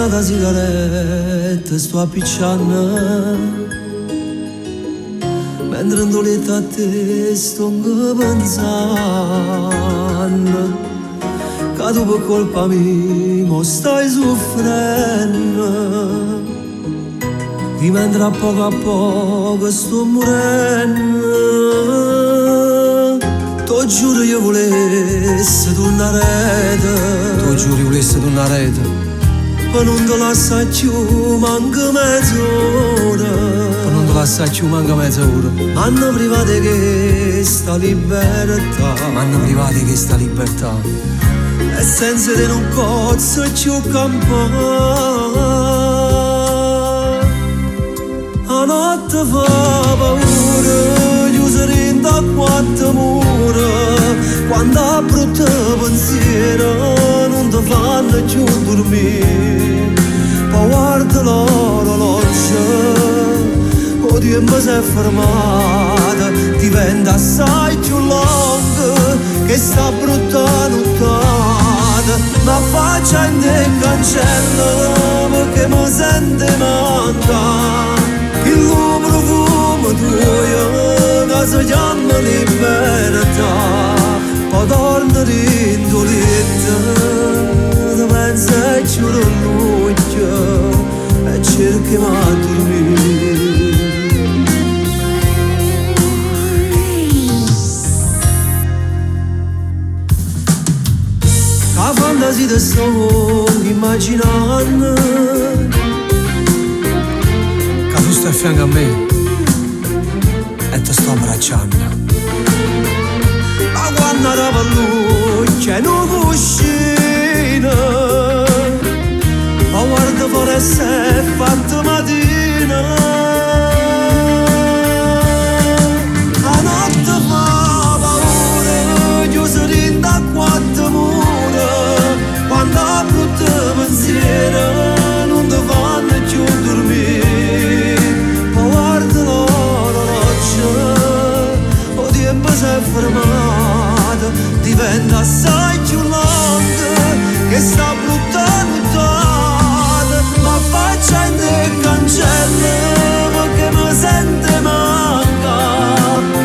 da sigaretta sto appicciando, mentre in doletta a te sto pensando, che tu per colpa mia mo stai soffrendo, di mentre a poco sto morendo. Tu giuro io volessi tornare, Tu giuri volessi tornare, ma non te lascia più manca mezz'ora, ma non ti lascia più manca mezz'ora. m'hanno privato che sta libertà, M'hanno privati che sta libertà, e senza te non posso più campare. La notte fa paura, chiusa dentro a quattro mura, quando a brutto pensiero non ti fanno più dormire. Poi guarda l'orologio, o tempo si è fermata, diventa assai più lunga che sta brutta nottata. Ma faccia in te cancello perché mi sente mancare il profumo tuo che si chiama libertà. Poi tornare in doletta, ti pensa e chiudo l'occhio e cerchi ma a dormire. La fantasia ti sto immaginando, che tu stai a fianco a me e ti sto abbracciando. ma quando arriva l'occhio e non cuscina, ma guarda fuori e si è fatta mattina. La notte fa paura, chiusa dentro a quattro mura, quando a brutto pensiero non ti fanno più dormire. Poi guarda l'orologio, o tempo si è fermato, diventa assai più lunga che sta brutta nottata. Ma faccia in te cancello perché mi sente manca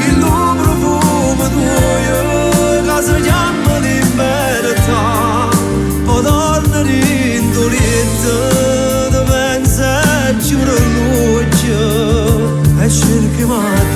il profumo tuo che si chiama libertà. Poi tornare in doletta, ti pensa e chiudo l'occhio e cerchi mai